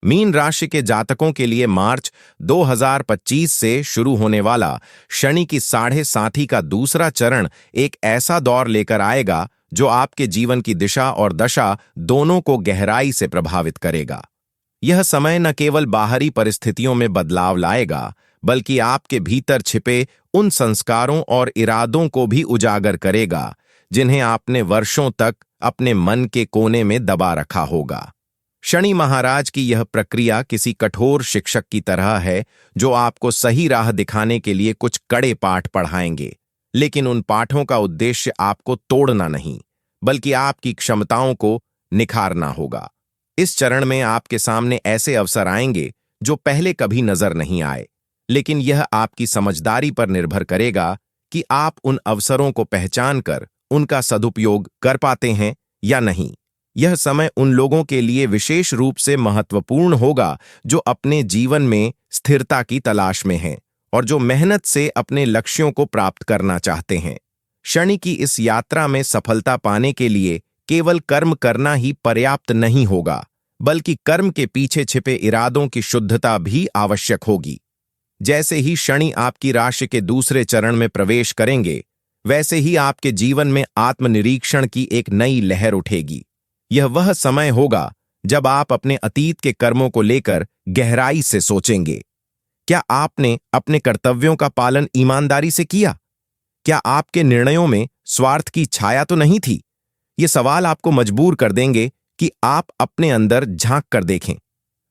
Mean राशि के जातकों के लिए मार्च 2025 से शुरू होने वाला शनि की 7.5 का दूसरा चरण एक ऐसा दौर लेकर आएगा जो आपके जीवन की दिशा और दशा दोनों को गहराई से प्रभावित करेगा। यह समय न केवल बाहरी परिस्थितियों में बदलाव लाएगा, बल्कि आपके भीतर छिपे उन संस्कारों और इरादों को भी उजागर करेगा जिन्हें आपने वर्षों तक अपने मन के कोने में दबा रखा होगा। शनि महाराज की यह प्रक्रिया किसी कठोर शिक्षक की तरह है जो आपको सही राह दिखाने के लिए कुछ कड़े पाठ पढ़ाएंगे, लेकिन उन पाठों का उद्देश्य आपको तोड़ना नहीं, बल्कि आपकी क्षमताओं को निखारना होगा। इस चरण में आपके सामने ऐसे अवसर आएंगे जो पहले कभी नजर नहीं आए, लेकिन यह आपकी समझदारी पर निर्भर करेगा कि आप उन अवसरों को पहचान कर उनका सदुपयोग कर पाते हैं या नहीं। यह समय उन लोगों के लिए विशेष रूप से महत्वपूर्ण होगा जो अपने जीवन में स्थिरता की तलाश में हैं और जो मेहनत से अपने लक्ष्यों को प्राप्त करना चाहते हैं। शनि की इस यात्रा में सफलता पाने के लिए केवल कर्म करना ही पर्याप्त नहीं होगा, बल्कि कर्म के पीछे छिपे इरादों की शुद्धता भी आवश्यक होगी। जैसे ही शनि आपकी राशि के दूसरे चरण में प्रवेश करेंगे, वैसे ही आपके जीवन में आत्मनिरीक्षण की एक नई लहर उठेगी। यह वह समय होगा जब आप अपने अतीत के कर्मों को लेकर गहराई से सोचेंगे। क्या आपने अपने कर्तव्यों का पालन ईमानदारी से किया? क्या आपके निर्णयों में स्वार्थ की छाया तो नहीं थी? ये सवाल आपको मजबूर कर देंगे कि आप अपने अंदर झांक कर देखें।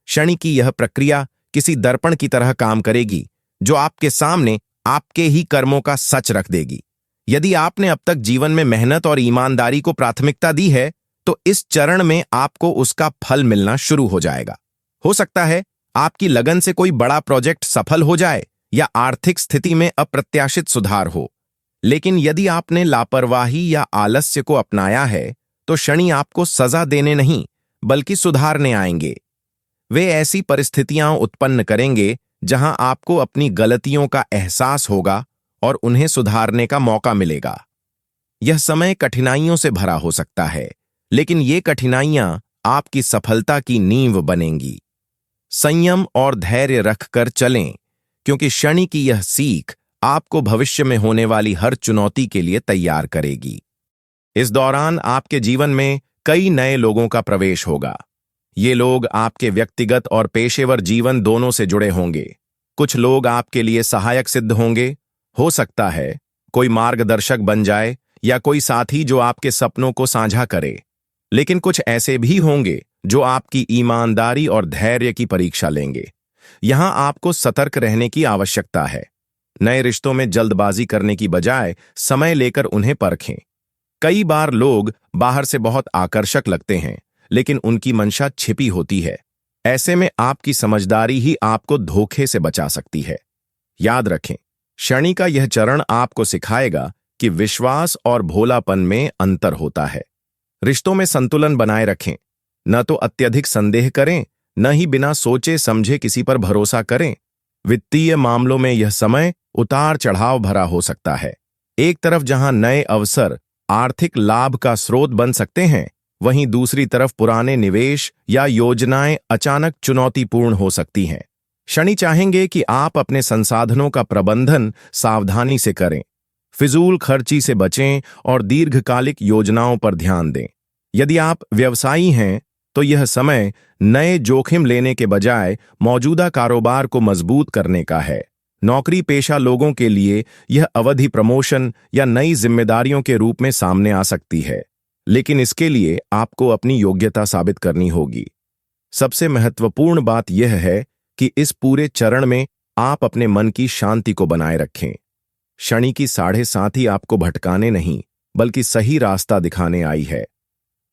शनि की यह प्रक्रिया किसी दर्पण की तरह काम करेगी जो आपके सामने आपके ही कर्मों का सच रख देगी। यदि आपने अब तक जीवन में मेहनत और ईमानदारी को प्राथमिकता दी है, तो इस चरण में आपको उसका फल मिलना शुरू हो जाएगा। हो सकता है आपकी लगन से कोई बड़ा प्रोजेक्ट सफल हो जाए या आर्थिक स्थिति में अप्रत्याशित सुधार हो, लेकिन यदि आपने लापरवाही या आलस्य को अपनाया है, तो शनि आपको सजा देने नहीं, बल्कि सुधारने आएंगे। वे ऐसी परिस्थितियां उत्पन्न करेंगे जहां आपको अपनी गलतियों का एहसास होगा और उन्हें सुधारने का मौका मिलेगा। यह समय कठिनाइयों से भरा हो सकता है, लेकिन ये कठिनाइयां आपकी सफलता की नींव बनेंगी। संयम और धैर्य रखकर चलें, क्योंकि शनि की यह सीख आपको भविष्य में होने वाली हर चुनौती के लिए तैयार करेगी। इस दौरान आपके जीवन में कई नए लोगों का प्रवेश होगा। ये लोग आपके व्यक्तिगत और पेशेवर जीवन दोनों से जुड़े होंगे। कुछ लोग आपके लिए सहायक सिद्ध होंगे। हो सकता है कोई मार्गदर्शक बन जाए या कोई साथी जो आपके सपनों को साझा करे, लेकिन कुछ ऐसे भी होंगे जो आपकी ईमानदारी और धैर्य की परीक्षा लेंगे। यहां आपको सतर्क रहने की आवश्यकता है। नए रिश्तों में जल्दबाजी करने की बजाय समय लेकर उन्हें परखें। कई बार लोग बाहर से बहुत आकर्षक लगते हैं, लेकिन उनकी मंशा छिपी होती है। ऐसे में आपकी समझदारी ही आपको धोखे से बचा सकती है। याद रखें, शनि का यह चरण आपको सिखाएगा कि विश्वास और भोलापन में अंतर होता है। रिश्तों में संतुलन बनाए रखें। न तो अत्यधिक संदेह करें, न ही बिना सोचे समझे किसी पर भरोसा करें। वित्तीय मामलों में यह समय उतार चढ़ाव भरा हो सकता है। एक तरफ जहां नए अवसर आर्थिक लाभ का स्रोत बन सकते हैं, वहीं दूसरी तरफ पुराने निवेश या योजनाएं अचानक चुनौतीपूर्ण हो सकती हैं। शनि चाहेंगे कि आप अपने संसाधनों का प्रबंधन सावधानी से करें, फिजूल खर्ची से बचें और दीर्घकालिक योजनाओं पर ध्यान दें। यदि आप व्यवसायी हैं, तो यह समय नए जोखिम लेने के बजाय मौजूदा कारोबार को मजबूत करने का है। नौकरी पेशा लोगों के लिए यह अवधि प्रमोशन या नई जिम्मेदारियों के रूप में सामने आ सकती है, लेकिन इसके लिए आपको अपनी योग्यता साबित करनी होगी। सबसे महत्वपूर्ण बात यह है कि इस पूरे चरण में आप अपने मन की शांति को बनाए रखें। शनि की 7.5 आपको भटकाने नहीं, बल्कि सही रास्ता दिखाने आई है।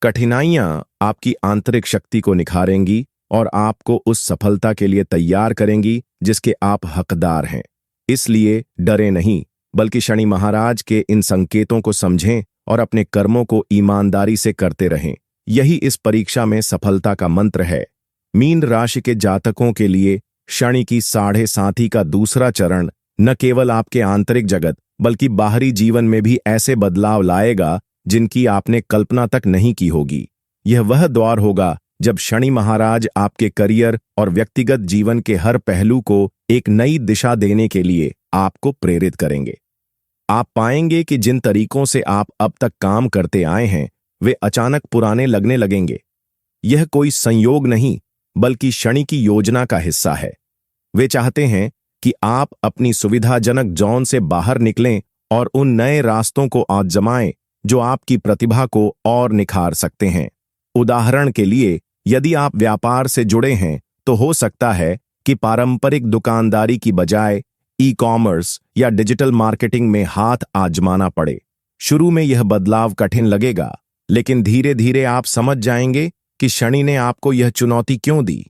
कठिनाइयां आपकी आंतरिक शक्ति को निखारेंगी और आपको उस सफलता के लिए तैयार करेंगी जिसके आप हकदार हैं। इसलिए डरे नहीं, बल्कि शनि महाराज के इन संकेतों को समझें और अपने कर्मों को ईमानदारी से करते रहें। यही इस परीक्षा में सफलता का मंत्र है। मीन राशि के जातकों के लिए शनि की 7.5 का दूसरा चरण न केवल आपके आंतरिक जगत बल्कि बाहरी जीवन में भी ऐसे बदलाव लाएगा जिनकी आपने कल्पना तक नहीं की होगी। यह वह द्वार होगा जब शनि महाराज आपके करियर और व्यक्तिगत जीवन के हर पहलू को एक नई दिशा देने के लिए आपको प्रेरित करेंगे। आप पाएंगे कि जिन तरीकों से आप अब तक काम करते आए हैं वे अचानक पुराने लगने लगेंगे। यह कोई संयोग नहीं बल्कि शनि की योजना का हिस्सा है। वे चाहते हैं कि आप अपनी सुविधाजनक जोन से बाहर निकलें और उन नए रास्तों को आजमाएं जो आपकी प्रतिभा को और निखार सकते हैं। उदाहरण के लिए, यदि आप व्यापार से जुड़े हैं तो हो सकता है कि पारंपरिक दुकानदारी की बजाय ई-कॉमर्स या डिजिटल मार्केटिंग में हाथ आजमाना पड़े। शुरू में यह बदलाव कठिन लगेगा, लेकिन धीरे धीरे आप समझ जाएंगे कि शनि ने आपको यह चुनौती क्यों दी।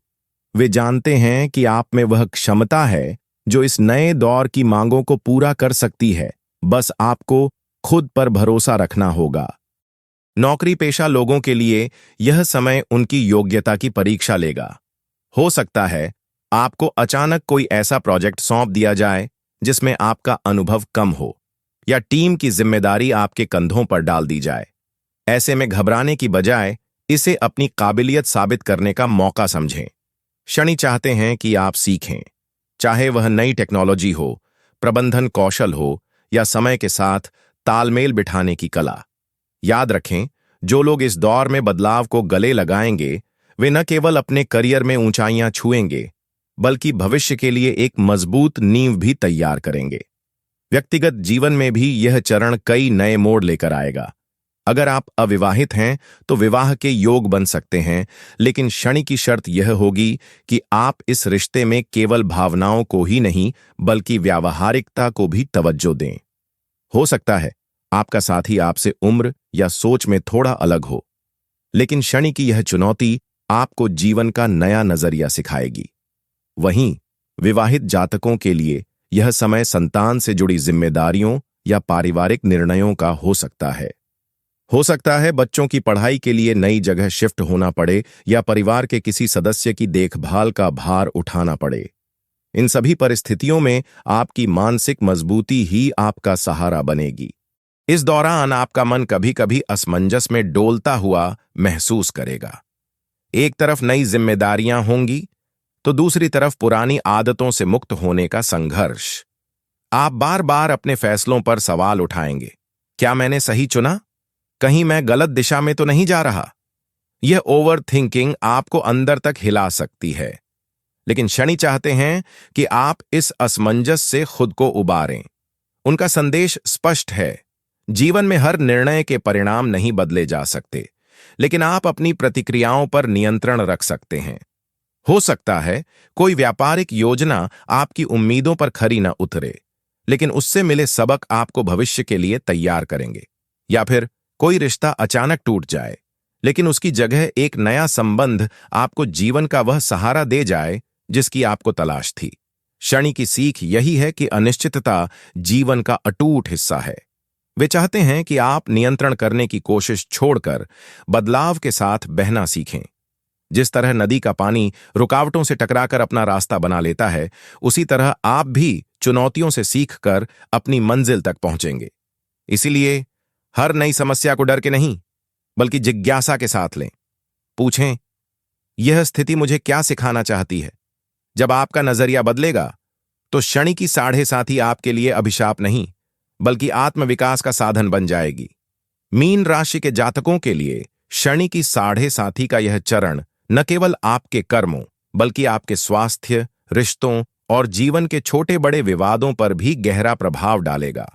वे जानते हैं कि आप में वह क्षमता है जो इस नए दौर की मांगों को पूरा कर सकती है। बस आपको खुद पर भरोसा रखना होगा। नौकरी पेशा लोगों के लिए यह समय उनकी योग्यता की परीक्षा लेगा। हो सकता है आपको अचानक कोई ऐसा प्रोजेक्ट सौंप दिया जाए जिसमें आपका अनुभव कम हो, या टीम की जिम्मेदारी आपके कंधों पर डाल दी जाए। ऐसे में घबराने की बजाय इसे अपनी काबिलियत साबित करने का मौका समझें। शनि चाहते हैं कि आप सीखें, चाहे वह नई टेक्नोलॉजी हो, प्रबंधन कौशल हो या समय के साथ तालमेल बिठाने की कला। याद रखें, जो लोग इस दौर में बदलाव को गले लगाएंगे वे न केवल अपने करियर में ऊंचाइयां छुएंगे बल्कि भविष्य के लिए एक मजबूत नींव भी तैयार करेंगे। व्यक्तिगत जीवन में भी यह चरण कई नए मोड़ लेकर आएगा। अगर आप अविवाहित हैं तो विवाह के योग बन सकते हैं, लेकिन शनि की शर्त यह होगी कि आप इस रिश्ते में केवल भावनाओं को ही नहीं बल्कि व्यावहारिकता को भी तवज्जो दें। हो सकता है आपका साथी आपसे उम्र या सोच में थोड़ा अलग हो, लेकिन शनि की यह चुनौती आपको जीवन का नया नजरिया सिखाएगी। वहीं विवाहित जातकों के लिए यह समय संतान से जुड़ी जिम्मेदारियों या पारिवारिक निर्णयों का हो सकता है। बच्चों की पढ़ाई के लिए नई जगह शिफ्ट होना पड़े या परिवार के किसी सदस्य की देखभाल का भार उठाना पड़े। इन सभी परिस्थितियों में आपकी मानसिक मजबूती ही आपका सहारा बनेगी। इस दौरान आपका मन कभी कभी असमंजस में डोलता हुआ महसूस करेगा। एक तरफ नई जिम्मेदारियां होंगी तो दूसरी तरफ पुरानी आदतों से मुक्त होने का संघर्ष। आप बार बार अपने फैसलों पर सवाल उठाएंगे। क्या मैंने सही चुना? कहीं मैं गलत दिशा में तो नहीं जा रहा? यह ओवर थिंकिंग आपको अंदर तक हिला सकती है, लेकिन शनि चाहते हैं कि आप इस असमंजस से खुद को उबारें। उनका संदेश स्पष्ट है, जीवन में हर निर्णय के परिणाम नहीं बदले जा सकते, लेकिन आप अपनी प्रतिक्रियाओं पर नियंत्रण रख सकते हैं। हो सकता है कोई व्यापारिक योजना आपकी उम्मीदों पर खरी न उतरे, लेकिन उससे मिले सबक आपको भविष्य के लिए तैयार करेंगे। या फिर कोई रिश्ता अचानक टूट जाए, लेकिन उसकी जगह एक नया संबंध आपको जीवन का वह सहारा दे जाए जिसकी आपको तलाश थी। शनि की सीख यही है कि अनिश्चितता जीवन का अटूट हिस्सा है। वे चाहते हैं कि आप नियंत्रण करने की कोशिश छोड़कर बदलाव के साथ बहना सीखें। जिस तरह नदी का पानी रुकावटों से टकराकर अपना रास्ता बना लेता है, उसी तरह आप भी चुनौतियों से सीखकर अपनी मंजिल तक पहुंचेंगे। इसीलिए हर नई समस्या को डर के नहीं बल्कि जिज्ञासा के साथ लें। पूछें, यह स्थिति मुझे क्या सिखाना चाहती है? जब आपका नजरिया बदलेगा तो शनि की साढ़े साथी आपके लिए अभिशाप नहीं बल्कि आत्मविकास का साधन बन जाएगी। मीन राशि के जातकों के लिए शनि की साढ़े साथी का यह चरण न केवल आपके कर्मों बल्कि आपके स्वास्थ्य, रिश्तों और जीवन के छोटे बड़े विवादों पर भी गहरा प्रभाव डालेगा।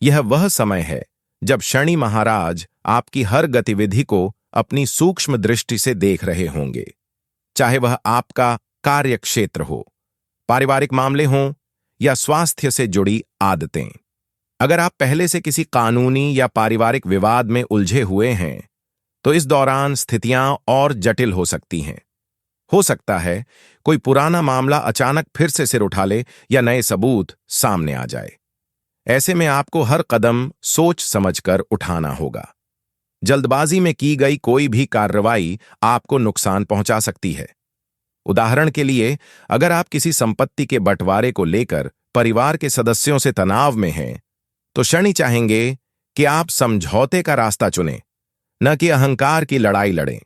यह वह समय है जब शनि महाराज आपकी हर गतिविधि को अपनी सूक्ष्म दृष्टि से देख रहे होंगे, चाहे वह आपका कार्य क्षेत्र हो, पारिवारिक मामले हों या स्वास्थ्य से जुड़ी आदतें। अगर आप पहले से किसी कानूनी या पारिवारिक विवाद में उलझे हुए हैं तो इस दौरान स्थितियां और जटिल हो सकती हैं। हो सकता है कोई पुराना मामला अचानक फिर से सिर उठा ले या नए सबूत सामने आ जाए। ऐसे में आपको हर कदम सोच समझकर उठाना होगा। जल्दबाजी में की गई कोई भी कार्रवाई आपको नुकसान पहुंचा सकती है। उदाहरण के लिए, अगर आप किसी संपत्ति के बंटवारे को लेकर परिवार के सदस्यों से तनाव में हैं, तो शनि चाहेंगे कि आप समझौते का रास्ता चुनें, न कि अहंकार की लड़ाई लड़ें।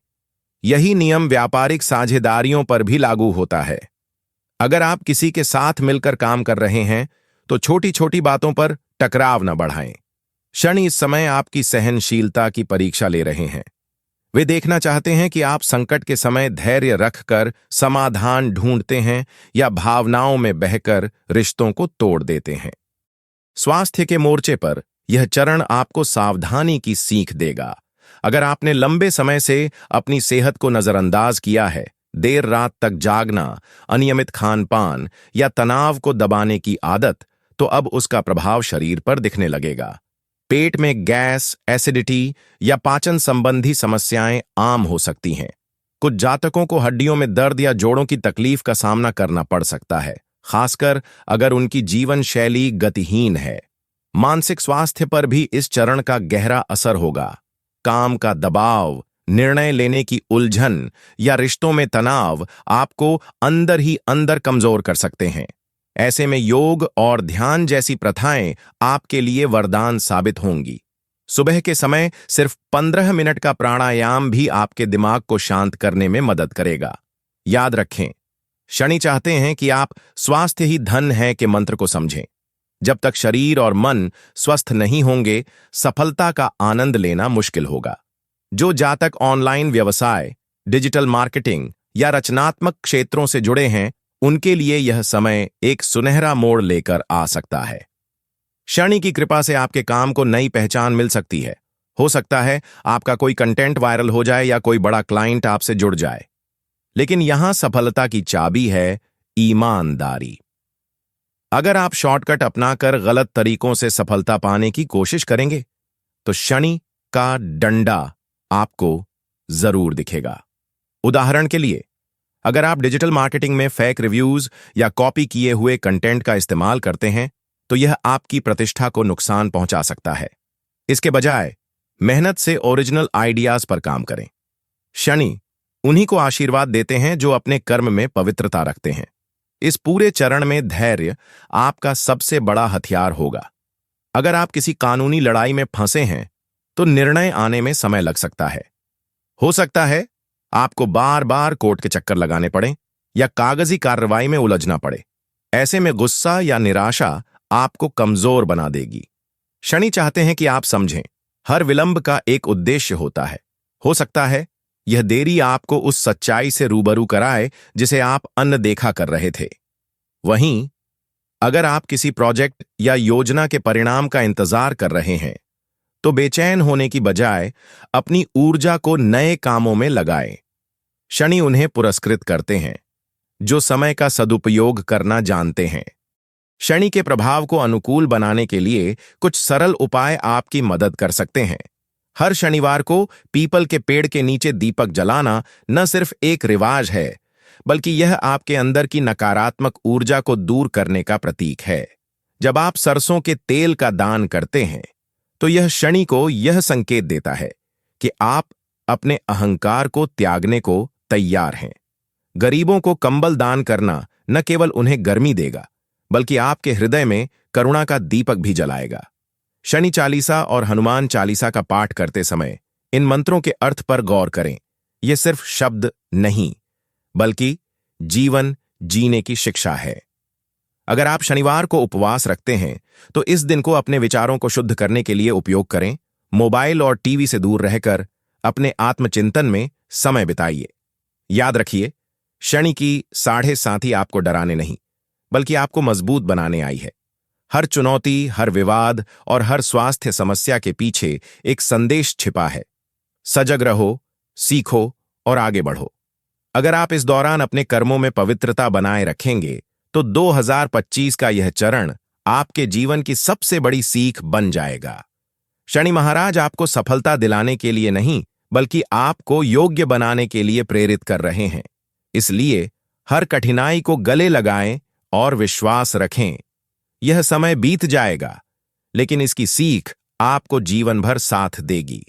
यही नियम व्यापारिक साझेदारियों पर भी लागू होता है। अगर आप किसी के साथ मिलकर काम कर रहे हैं तो छोटी छोटी बातों पर टकराव न बढ़ाएं। शनि इस समय आपकी सहनशीलता की परीक्षा ले रहे हैं। वे देखना चाहते हैं कि आप संकट के समय धैर्य रखकर समाधान ढूंढते हैं या भावनाओं में बहकर रिश्तों को तोड़ देते हैं। स्वास्थ्य के मोर्चे पर यह चरण आपको सावधानी की सीख देगा। अगर आपने लंबे समय से अपनी सेहत को नजरअंदाज किया है, देर रात तक जागना, अनियमित खान पान या तनाव को दबाने की आदत, तो अब उसका प्रभाव शरीर पर दिखने लगेगा। पेट में गैस, एसिडिटी या पाचन संबंधी समस्याएं आम हो सकती हैं। कुछ जातकों को हड्डियों में दर्द या जोड़ों की तकलीफ का सामना करना पड़ सकता है, खासकर अगर उनकी जीवन शैली गतिहीन है। मानसिक स्वास्थ्य पर भी इस चरण का गहरा असर होगा। काम का दबाव, निर्णय लेने की उलझन या रिश्तों में तनाव आपको अंदर ही अंदर कमजोर कर सकते हैं। ऐसे में योग और ध्यान जैसी प्रथाएं आपके लिए वरदान साबित होंगी। सुबह के समय सिर्फ 15 मिनट का प्राणायाम भी आपके दिमाग को शांत करने में मदद करेगा। याद रखें, शनि चाहते हैं कि आप स्वास्थ्य ही धन है के मंत्र को समझें। जब तक शरीर और मन स्वस्थ नहीं होंगे, सफलता का आनंद लेना मुश्किल होगा। जो जातक ऑनलाइन व्यवसाय, डिजिटल मार्केटिंग या रचनात्मक क्षेत्रों से जुड़े हैं, उनके लिए यह समय एक सुनहरा मोड़ लेकर आ सकता है। शनि की कृपा से आपके काम को नई पहचान मिल सकती है। हो सकता है आपका कोई कंटेंट वायरल हो जाए या कोई बड़ा क्लाइंट आपसे जुड़ जाए। लेकिन यहां सफलता की चाबी है ईमानदारी। अगर आप शॉर्टकट अपनाकर गलत तरीकों से सफलता पाने की कोशिश करेंगे, तो शनि का डंडा आपको जरूर दिखेगा। उदाहरण के लिए, अगर आप डिजिटल मार्केटिंग में फेक रिव्यूज या कॉपी किए हुए कंटेंट का इस्तेमाल करते हैं, तो यह आपकी प्रतिष्ठा को नुकसान पहुंचा सकता है। इसके बजाय मेहनत से ओरिजिनल आइडियाज पर काम करें। शनि उन्हीं को आशीर्वाद देते हैं जो अपने कर्म में पवित्रता रखते हैं। इस पूरे चरण में धैर्य आपका सबसे बड़ा हथियार होगा। अगर आप किसी कानूनी लड़ाई में फंसे हैं, तो निर्णय आने में समय लग सकता है। हो सकता है आपको बार बार कोर्ट के चक्कर लगाने पड़े या कागजी कार्रवाई में उलझना पड़े। ऐसे में गुस्सा या निराशा आपको कमजोर बना देगी। शनि चाहते हैं कि आप समझें, हर विलंब का एक उद्देश्य होता है। हो सकता है यह देरी आपको उस सच्चाई से रूबरू कराए जिसे आप अनदेखा कर रहे थे। वहीं अगर आप किसी प्रोजेक्ट या योजना के परिणाम का इंतजार कर रहे हैं, तो बेचैन होने की बजाय अपनी ऊर्जा को नए कामों में लगाएं। शनि उन्हें पुरस्कृत करते हैं जो समय का सदुपयोग करना जानते हैं। शनि के प्रभाव को अनुकूल बनाने के लिए कुछ सरल उपाय आपकी मदद कर सकते हैं। हर शनिवार को पीपल के पेड़ के नीचे दीपक जलाना न सिर्फ एक रिवाज है, बल्कि यह आपके अंदर की नकारात्मक ऊर्जा को दूर करने का प्रतीक है। जब आप सरसों के तेल का दान करते हैं, तो यह शनि को यह संकेत देता है कि आप अपने अहंकार को त्यागने को तैयार हैं। गरीबों को कंबल दान करना न केवल उन्हें गर्मी देगा, बल्कि आपके हृदय में करुणा का दीपक भी जलाएगा। शनि चालीसा और हनुमान चालीसा का पाठ करते समय इन मंत्रों के अर्थ पर गौर करें। ये सिर्फ शब्द नहीं, बल्कि जीवन जीने की शिक्षा है। अगर आप शनिवार को उपवास रखते हैं, तो इस दिन को अपने विचारों को शुद्ध करने के लिए उपयोग करें। मोबाइल और टीवी से दूर रहकर अपने आत्मचिंतन में समय बिताइए। याद रखिए, शनि की 7.5 आपको डराने नहीं, बल्कि आपको मजबूत बनाने आई है। हर चुनौती, हर विवाद और हर स्वास्थ्य समस्या के पीछे एक संदेश छिपा है। सजग रहो, सीखो और आगे बढ़ो। अगर आप इस दौरान अपने कर्मों में पवित्रता बनाए रखेंगे, तो 2025 का यह चरण आपके जीवन की सबसे बड़ी सीख बन जाएगा। शनि महाराज आपको सफलता दिलाने के लिए नहीं, बल्कि आपको योग्य बनाने के लिए प्रेरित कर रहे हैं। इसलिए हर कठिनाई को गले लगाएं और विश्वास रखें। यह समय बीत जाएगा, लेकिन इसकी सीख आपको जीवन भर साथ देगी।